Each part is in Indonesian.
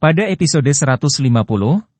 Pada episode 150,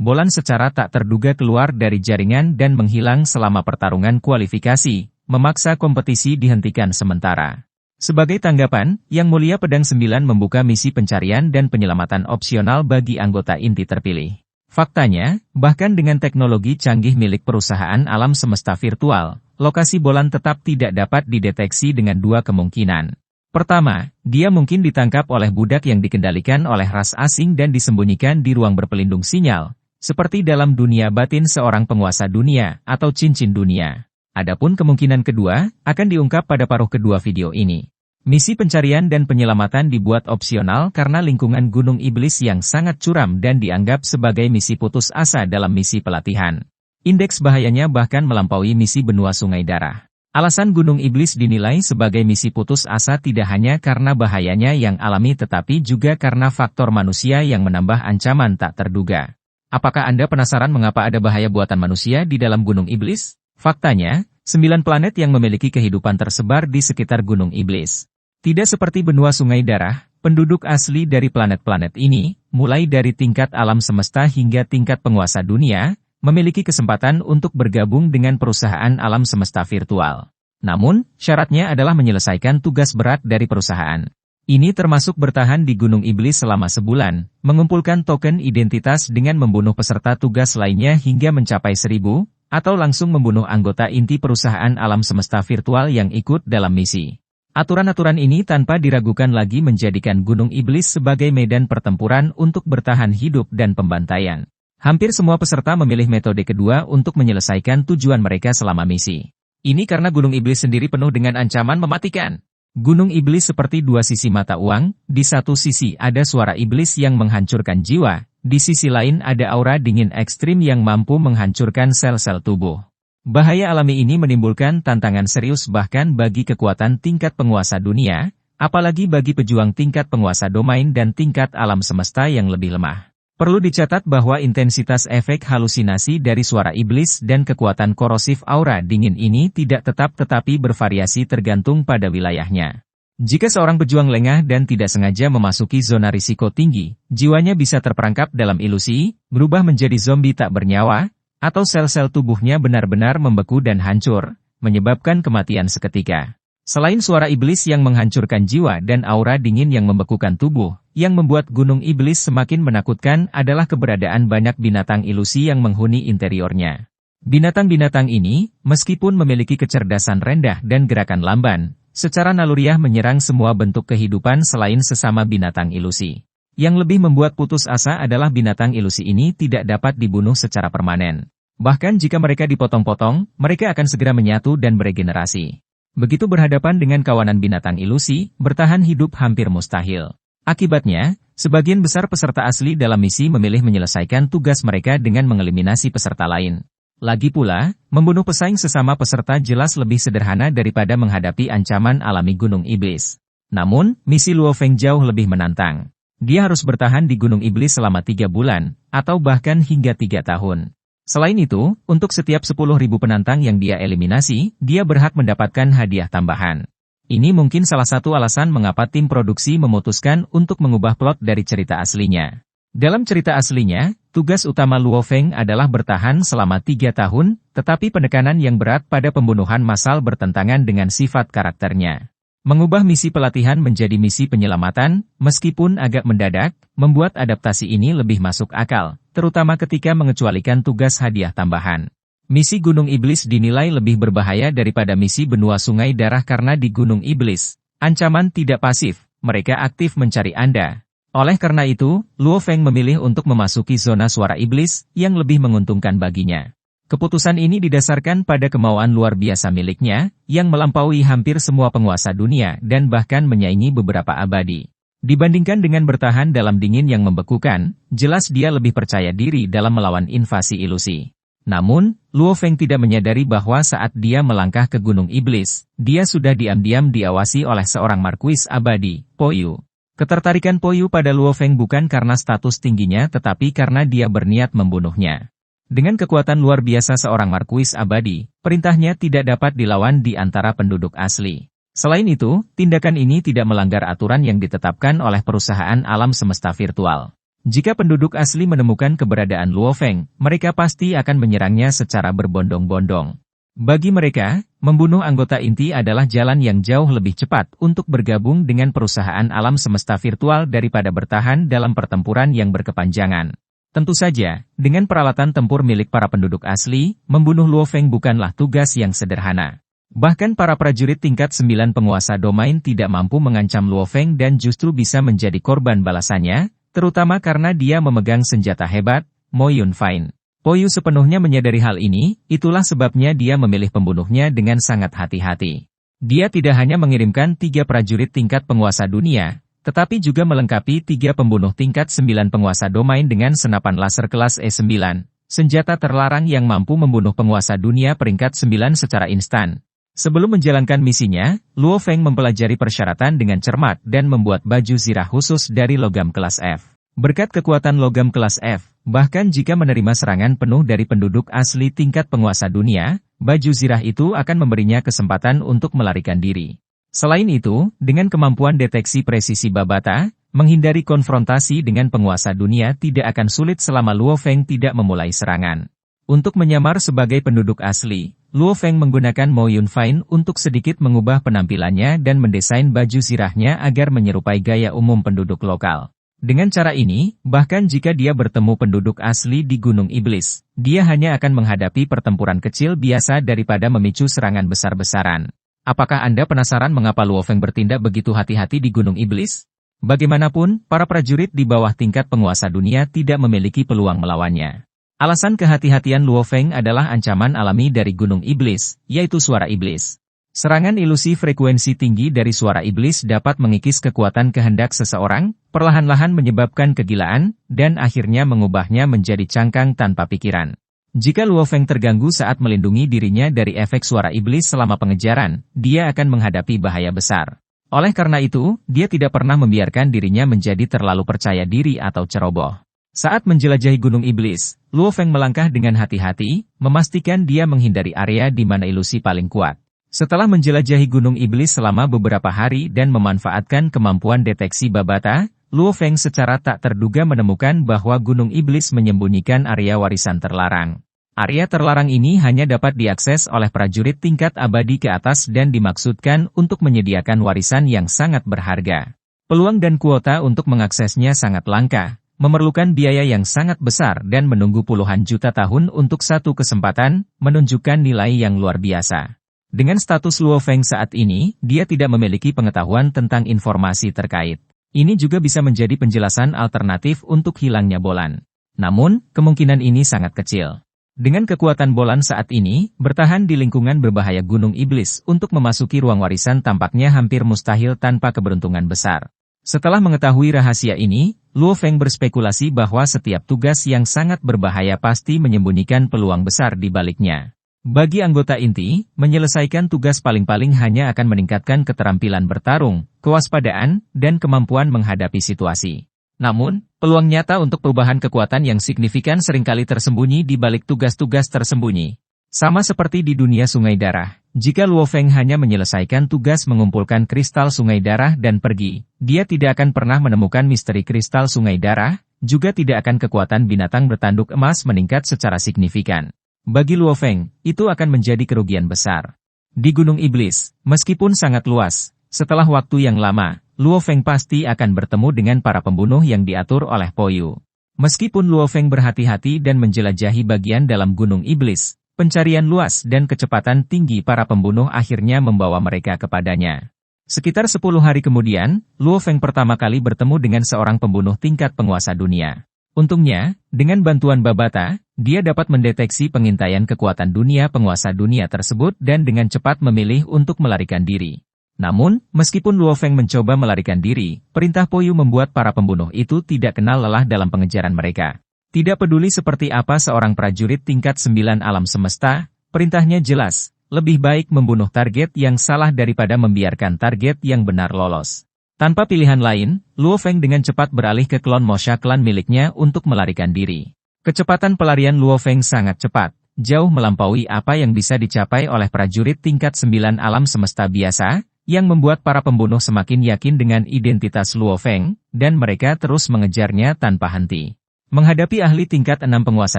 Bolan secara tak terduga keluar dari jaringan dan menghilang selama pertarungan kualifikasi, memaksa kompetisi dihentikan sementara. Sebagai tanggapan, Yang Mulia Pedang 9 membuka misi pencarian dan penyelamatan opsional bagi anggota inti terpilih. Faktanya, bahkan dengan teknologi canggih milik perusahaan alam semesta virtual, lokasi Bolan tetap tidak dapat dideteksi dengan dua kemungkinan. Pertama, dia mungkin ditangkap oleh budak yang dikendalikan oleh ras asing dan disembunyikan di ruang berpelindung sinyal, seperti dalam dunia batin seorang penguasa dunia atau cincin dunia. Adapun kemungkinan kedua, akan diungkap pada paruh kedua video ini. Misi pencarian dan penyelamatan dibuat opsional karena lingkungan Gunung Iblis yang sangat curam dan dianggap sebagai misi putus asa dalam misi pelatihan. Indeks bahayanya bahkan melampaui misi benua Sungai Darah. Alasan Gunung Iblis dinilai sebagai misi putus asa tidak hanya karena bahayanya yang alami tetapi juga karena faktor manusia yang menambah ancaman tak terduga. Apakah Anda penasaran mengapa ada bahaya buatan manusia di dalam Gunung Iblis? Faktanya, 9 planet yang memiliki kehidupan tersebar di sekitar Gunung Iblis. Tidak seperti benua Sungai Darah, penduduk asli dari planet-planet ini, mulai dari tingkat alam semesta hingga tingkat penguasa dunia, memiliki kesempatan untuk bergabung dengan perusahaan alam semesta virtual. Namun, syaratnya adalah menyelesaikan tugas berat dari perusahaan. Ini termasuk bertahan di Gunung Iblis selama sebulan, mengumpulkan token identitas dengan membunuh peserta tugas lainnya hingga mencapai 1000, atau langsung membunuh anggota inti perusahaan alam semesta virtual yang ikut dalam misi. Aturan-aturan ini tanpa diragukan lagi menjadikan Gunung Iblis sebagai medan pertempuran untuk bertahan hidup dan pembantaian. Hampir semua peserta memilih metode kedua untuk menyelesaikan tujuan mereka selama misi. Ini karena Gunung Iblis sendiri penuh dengan ancaman mematikan. Gunung Iblis seperti dua sisi mata uang, di satu sisi ada suara iblis yang menghancurkan jiwa, di sisi lain ada aura dingin ekstrim yang mampu menghancurkan sel-sel tubuh. Bahaya alami ini menimbulkan tantangan serius bahkan bagi kekuatan tingkat penguasa dunia, apalagi bagi pejuang tingkat penguasa domain dan tingkat alam semesta yang lebih lemah. Perlu dicatat bahwa intensitas efek halusinasi dari suara iblis dan kekuatan korosif aura dingin ini tidak tetap tetapi bervariasi tergantung pada wilayahnya. Jika seorang pejuang lengah dan tidak sengaja memasuki zona risiko tinggi, jiwanya bisa terperangkap dalam ilusi, berubah menjadi zombie tak bernyawa, atau sel-sel tubuhnya benar-benar membeku dan hancur, menyebabkan kematian seketika. Selain suara iblis yang menghancurkan jiwa dan aura dingin yang membekukan tubuh, yang membuat Gunung Iblis semakin menakutkan adalah keberadaan banyak binatang ilusi yang menghuni interiornya. Binatang-binatang ini, meskipun memiliki kecerdasan rendah dan gerakan lamban, secara naluriah menyerang semua bentuk kehidupan selain sesama binatang ilusi. Yang lebih membuat putus asa adalah binatang ilusi ini tidak dapat dibunuh secara permanen. Bahkan jika mereka dipotong-potong, mereka akan segera menyatu dan beregenerasi. Begitu berhadapan dengan kawanan binatang ilusi, bertahan hidup hampir mustahil. Akibatnya, sebagian besar peserta asli dalam misi memilih menyelesaikan tugas mereka dengan mengeliminasi peserta lain. Lagi pula, membunuh pesaing sesama peserta jelas lebih sederhana daripada menghadapi ancaman alami Gunung Iblis. Namun, misi Luo Feng jauh lebih menantang. Dia harus bertahan di Gunung Iblis selama 3 bulan, atau bahkan hingga 3 tahun. Selain itu, untuk setiap 10.000 penantang yang dia eliminasi, dia berhak mendapatkan hadiah tambahan. Ini mungkin salah satu alasan mengapa tim produksi memutuskan untuk mengubah plot dari cerita aslinya. Dalam cerita aslinya, tugas utama Luo Feng adalah bertahan selama 3 tahun, tetapi penekanan yang berat pada pembunuhan massal bertentangan dengan sifat karakternya. Mengubah misi pelatihan menjadi misi penyelamatan, meskipun agak mendadak, membuat adaptasi ini lebih masuk akal, terutama ketika mengecualikan tugas hadiah tambahan. Misi Gunung Iblis dinilai lebih berbahaya daripada misi benua Sungai Darah karena di Gunung Iblis, ancaman tidak pasif, mereka aktif mencari Anda. Oleh karena itu, Luo Feng memilih untuk memasuki zona suara iblis yang lebih menguntungkan baginya. Keputusan ini didasarkan pada kemauan luar biasa miliknya, yang melampaui hampir semua penguasa dunia dan bahkan menyaingi beberapa abadi. Dibandingkan dengan bertahan dalam dingin yang membekukan, jelas dia lebih percaya diri dalam melawan invasi ilusi. Namun, Luo Feng tidak menyadari bahwa saat dia melangkah ke Gunung Iblis, dia sudah diam-diam diawasi oleh seorang markuis abadi, Po Yu. Ketertarikan Po Yu pada Luo Feng bukan karena status tingginya tetapi karena dia berniat membunuhnya. Dengan kekuatan luar biasa seorang markuis abadi, perintahnya tidak dapat dilawan di antara penduduk asli. Selain itu, tindakan ini tidak melanggar aturan yang ditetapkan oleh perusahaan alam semesta virtual. Jika penduduk asli menemukan keberadaan Luo Feng, mereka pasti akan menyerangnya secara berbondong-bondong. Bagi mereka, membunuh anggota inti adalah jalan yang jauh lebih cepat untuk bergabung dengan perusahaan alam semesta virtual daripada bertahan dalam pertempuran yang berkepanjangan. Tentu saja, dengan peralatan tempur milik para penduduk asli, membunuh Luo Feng bukanlah tugas yang sederhana. Bahkan para prajurit tingkat 9 penguasa domain tidak mampu mengancam Luo Feng dan justru bisa menjadi korban balasannya, terutama karena dia memegang senjata hebat, Mo Yunfain. Po Yu sepenuhnya menyadari hal ini, itulah sebabnya dia memilih pembunuhnya dengan sangat hati-hati. Dia tidak hanya mengirimkan 3 prajurit tingkat penguasa dunia, tetapi juga melengkapi 3 pembunuh tingkat 9 penguasa domain dengan senapan laser kelas E9, senjata terlarang yang mampu membunuh penguasa dunia peringkat 9 secara instan. Sebelum menjalankan misinya, Luo Feng mempelajari persyaratan dengan cermat dan membuat baju zirah khusus dari logam kelas F. Berkat kekuatan logam kelas F, bahkan jika menerima serangan penuh dari penduduk asli tingkat penguasa dunia, baju zirah itu akan memberinya kesempatan untuk melarikan diri. Selain itu, dengan kemampuan deteksi presisi Babata, menghindari konfrontasi dengan penguasa dunia tidak akan sulit selama Luo Feng tidak memulai serangan. Untuk menyamar sebagai penduduk asli, Luo Feng menggunakan Mo Yunfain untuk sedikit mengubah penampilannya dan mendesain baju zirahnya agar menyerupai gaya umum penduduk lokal. Dengan cara ini, bahkan jika dia bertemu penduduk asli di Gunung Iblis, dia hanya akan menghadapi pertempuran kecil biasa daripada memicu serangan besar-besaran. Apakah Anda penasaran mengapa Luo Feng bertindak begitu hati-hati di Gunung Iblis? Bagaimanapun, para prajurit di bawah tingkat penguasa dunia tidak memiliki peluang melawannya. Alasan kehati-hatian Luo Feng adalah ancaman alami dari Gunung Iblis, yaitu suara iblis. Serangan ilusi frekuensi tinggi dari suara iblis dapat mengikis kekuatan kehendak seseorang, perlahan-lahan menyebabkan kegilaan, dan akhirnya mengubahnya menjadi cangkang tanpa pikiran. Jika Luo Feng terganggu saat melindungi dirinya dari efek suara iblis selama pengejaran, dia akan menghadapi bahaya besar. Oleh karena itu, dia tidak pernah membiarkan dirinya menjadi terlalu percaya diri atau ceroboh. Saat menjelajahi Gunung Iblis, Luo Feng melangkah dengan hati-hati, memastikan dia menghindari area di mana ilusi paling kuat. Setelah menjelajahi Gunung Iblis selama beberapa hari dan memanfaatkan kemampuan deteksi Babata, Luo Feng secara tak terduga menemukan bahwa Gunung Iblis menyembunyikan area warisan terlarang. Area terlarang ini hanya dapat diakses oleh prajurit tingkat abadi ke atas dan dimaksudkan untuk menyediakan warisan yang sangat berharga. Peluang dan kuota untuk mengaksesnya sangat langka, memerlukan biaya yang sangat besar dan menunggu puluhan juta tahun untuk satu kesempatan, menunjukkan nilai yang luar biasa. Dengan status Luo Feng saat ini, dia tidak memiliki pengetahuan tentang informasi terkait. Ini juga bisa menjadi penjelasan alternatif untuk hilangnya Bolan. Namun, kemungkinan ini sangat kecil. Dengan kekuatan Bolan saat ini, bertahan di lingkungan berbahaya Gunung Iblis untuk memasuki ruang warisan tampaknya hampir mustahil tanpa keberuntungan besar. Setelah mengetahui rahasia ini, Luo Feng berspekulasi bahwa setiap tugas yang sangat berbahaya pasti menyembunyikan peluang besar di baliknya. Bagi anggota inti, menyelesaikan tugas paling-paling hanya akan meningkatkan keterampilan bertarung, kewaspadaan, dan kemampuan menghadapi situasi. Namun, peluang nyata untuk perubahan kekuatan yang signifikan seringkali tersembunyi di balik tugas-tugas tersembunyi. Sama seperti di dunia sungai darah, jika Luo Feng hanya menyelesaikan tugas mengumpulkan kristal sungai darah dan pergi, dia tidak akan pernah menemukan misteri kristal sungai darah, juga tidak akan kekuatan binatang bertanduk emas meningkat secara signifikan. Bagi Luo Feng, itu akan menjadi kerugian besar. Di Gunung Iblis, meskipun sangat luas, setelah waktu yang lama, Luo Feng pasti akan bertemu dengan para pembunuh yang diatur oleh Po Yu. Meskipun Luo Feng berhati-hati dan menjelajahi bagian dalam Gunung Iblis, pencarian luas dan kecepatan tinggi para pembunuh akhirnya membawa mereka kepadanya. Sekitar 10 hari kemudian, Luo Feng pertama kali bertemu dengan seorang pembunuh tingkat penguasa dunia. Untungnya, dengan bantuan Babata, dia dapat mendeteksi pengintaian kekuatan dunia penguasa dunia tersebut dan dengan cepat memilih untuk melarikan diri. Namun, meskipun Luo Feng mencoba melarikan diri, perintah Po Yu membuat para pembunuh itu tidak kenal lelah dalam pengejaran mereka. Tidak peduli seperti apa seorang prajurit tingkat 9 alam semesta, perintahnya jelas, lebih baik membunuh target yang salah daripada membiarkan target yang benar lolos. Tanpa pilihan lain, Luo Feng dengan cepat beralih ke klon Mosha klan miliknya untuk melarikan diri. Kecepatan pelarian Luo Feng sangat cepat, jauh melampaui apa yang bisa dicapai oleh prajurit tingkat 9 alam semesta biasa, yang membuat para pembunuh semakin yakin dengan identitas Luo Feng, dan mereka terus mengejarnya tanpa henti. Menghadapi ahli tingkat 6 penguasa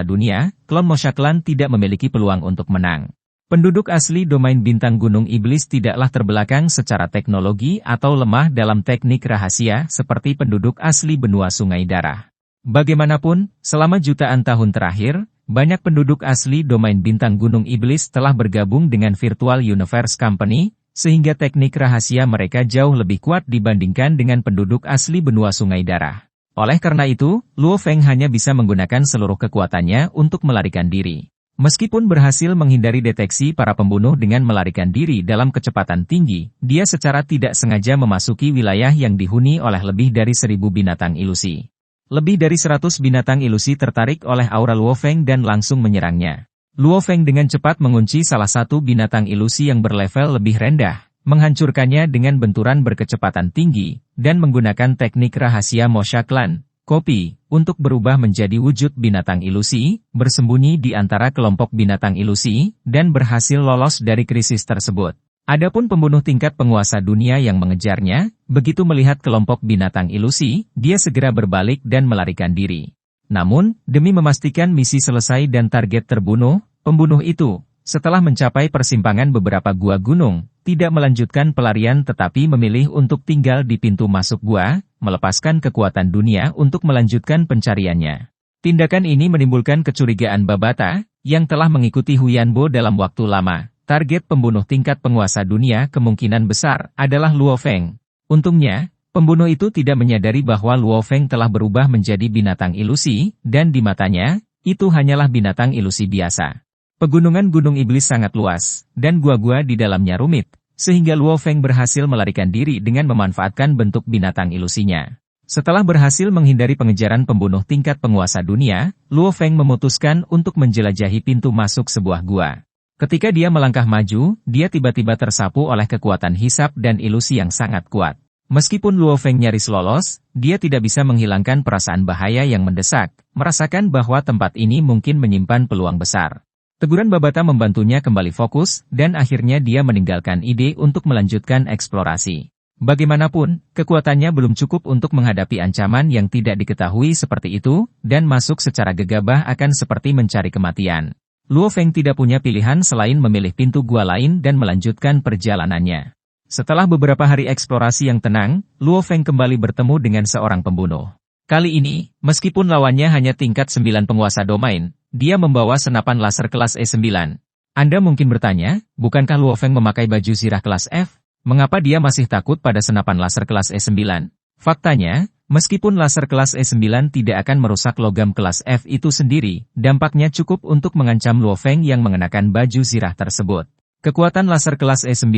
dunia, klon Mosha Clan tidak memiliki peluang untuk menang. Penduduk asli domain bintang Gunung Iblis tidaklah terbelakang secara teknologi atau lemah dalam teknik rahasia seperti penduduk asli benua Sungai Darah. Bagaimanapun, selama jutaan tahun terakhir, banyak penduduk asli domain bintang Gunung Iblis telah bergabung dengan Virtual Universe Company, sehingga teknik rahasia mereka jauh lebih kuat dibandingkan dengan penduduk asli benua Sungai Darah. Oleh karena itu, Luo Feng hanya bisa menggunakan seluruh kekuatannya untuk melarikan diri. Meskipun berhasil menghindari deteksi para pembunuh dengan melarikan diri dalam kecepatan tinggi, dia secara tidak sengaja memasuki wilayah yang dihuni oleh lebih dari 1000 binatang ilusi. Lebih dari 100 binatang ilusi tertarik oleh aura Luo Feng dan langsung menyerangnya. Luo Feng dengan cepat mengunci salah satu binatang ilusi yang berlevel lebih rendah, menghancurkannya dengan benturan berkecepatan tinggi, dan menggunakan teknik rahasia Mosha Clan, Kopi, untuk berubah menjadi wujud binatang ilusi, bersembunyi di antara kelompok binatang ilusi, dan berhasil lolos dari krisis tersebut. Adapun pembunuh tingkat penguasa dunia yang mengejarnya, begitu melihat kelompok binatang ilusi, dia segera berbalik dan melarikan diri. Namun, demi memastikan misi selesai dan target terbunuh, pembunuh itu, setelah mencapai persimpangan beberapa gua gunung, tidak melanjutkan pelarian tetapi memilih untuk tinggal di pintu masuk gua, melepaskan kekuatan dunia untuk melanjutkan pencariannya. Tindakan ini menimbulkan kecurigaan Babata, yang telah mengikuti Huyanbo dalam waktu lama. Target pembunuh tingkat penguasa dunia kemungkinan besar adalah Luo Feng. Untungnya, pembunuh itu tidak menyadari bahwa Luo Feng telah berubah menjadi binatang ilusi, dan di matanya, itu hanyalah binatang ilusi biasa. Pegunungan Gunung Iblis sangat luas, dan gua-gua di dalamnya rumit, sehingga Luo Feng berhasil melarikan diri dengan memanfaatkan bentuk binatang ilusinya. Setelah berhasil menghindari pengejaran pembunuh tingkat penguasa dunia, Luo Feng memutuskan untuk menjelajahi pintu masuk sebuah gua. Ketika dia melangkah maju, dia tiba-tiba tersapu oleh kekuatan hisap dan ilusi yang sangat kuat. Meskipun Luo Feng nyaris lolos, dia tidak bisa menghilangkan perasaan bahaya yang mendesak, merasakan bahwa tempat ini mungkin menyimpan peluang besar. Teguran Babata membantunya kembali fokus, dan akhirnya dia meninggalkan ide untuk melanjutkan eksplorasi. Bagaimanapun, kekuatannya belum cukup untuk menghadapi ancaman yang tidak diketahui seperti itu, dan masuk secara gegabah akan seperti mencari kematian. Luo Feng tidak punya pilihan selain memilih pintu gua lain dan melanjutkan perjalanannya. Setelah beberapa hari eksplorasi yang tenang, Luo Feng kembali bertemu dengan seorang pembunuh. Kali ini, meskipun lawannya hanya tingkat 9 penguasa domain, dia membawa senapan laser kelas E9. Anda mungkin bertanya, bukankah Luo Feng memakai baju zirah kelas F? Mengapa dia masih takut pada senapan laser kelas E9? Faktanya, meskipun laser kelas E9 tidak akan merusak logam kelas F itu sendiri, dampaknya cukup untuk mengancam Luo Feng yang mengenakan baju zirah tersebut. Kekuatan laser kelas E9,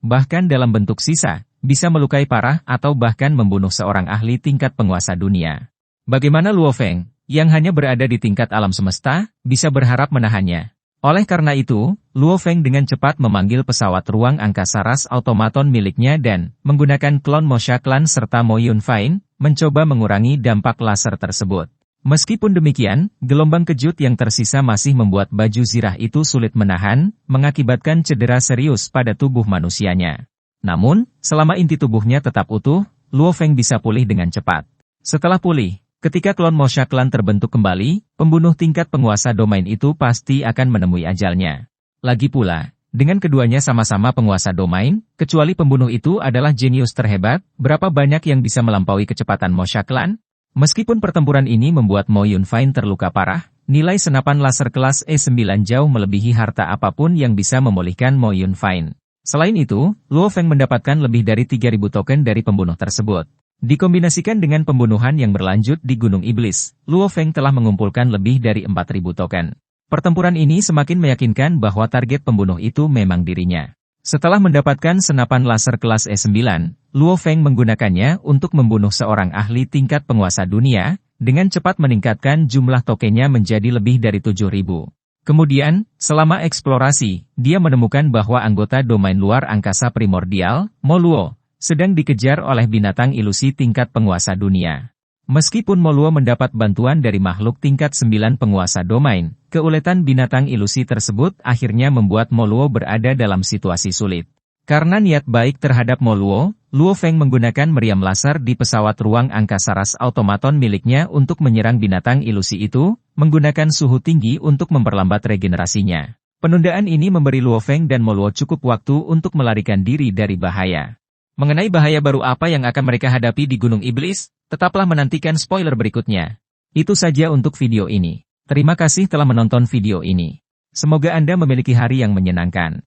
bahkan dalam bentuk sisa, bisa melukai parah atau bahkan membunuh seorang ahli tingkat penguasa dunia. Bagaimana Luo Feng, yang hanya berada di tingkat alam semesta, bisa berharap menahannya? Oleh karena itu, Luo Feng dengan cepat memanggil pesawat ruang angkasa ras automaton miliknya dan, menggunakan klon Mosha Clan serta Mo Yunfain, mencoba mengurangi dampak laser tersebut. Meskipun demikian, gelombang kejut yang tersisa masih membuat baju zirah itu sulit menahan, mengakibatkan cedera serius pada tubuh manusianya. Namun, selama inti tubuhnya tetap utuh, Luo Feng bisa pulih dengan cepat. Setelah pulih, ketika klon Mosha Clan terbentuk kembali, pembunuh tingkat penguasa domain itu pasti akan menemui ajalnya. Lagi pula, dengan keduanya sama-sama penguasa domain, kecuali pembunuh itu adalah jenius terhebat, berapa banyak yang bisa melampaui kecepatan Mosha Clan? Meskipun pertempuran ini membuat Mo Yunfain terluka parah, nilai senapan laser kelas E9 jauh melebihi harta apapun yang bisa memulihkan Mo Yunfain. Selain itu, Luo Feng mendapatkan lebih dari 3.000 token dari pembunuh tersebut. Dikombinasikan dengan pembunuhan yang berlanjut di Gunung Iblis, Luo Feng telah mengumpulkan lebih dari 4.000 token. Pertempuran ini semakin meyakinkan bahwa target pembunuh itu memang dirinya. Setelah mendapatkan senapan laser kelas E9, Luo Feng menggunakannya untuk membunuh seorang ahli tingkat penguasa dunia, dengan cepat meningkatkan jumlah tokennya menjadi lebih dari 7.000. Kemudian, selama eksplorasi, dia menemukan bahwa anggota domain luar angkasa primordial, Mo Luo, sedang dikejar oleh binatang ilusi tingkat penguasa dunia. Meskipun Mo Luo mendapat bantuan dari makhluk tingkat 9 penguasa domain, keuletan binatang ilusi tersebut akhirnya membuat Mo Luo berada dalam situasi sulit. Karena niat baik terhadap Mo Luo, Luo Feng menggunakan meriam laser di pesawat ruang angkasa ras automaton miliknya untuk menyerang binatang ilusi itu, menggunakan suhu tinggi untuk memperlambat regenerasinya. Penundaan ini memberi Luo Feng dan Mo Luo cukup waktu untuk melarikan diri dari bahaya. Mengenai bahaya baru apa yang akan mereka hadapi di Gunung Iblis, tetaplah menantikan spoiler berikutnya. Itu saja untuk video ini. Terima kasih telah menonton video ini. Semoga Anda memiliki hari yang menyenangkan.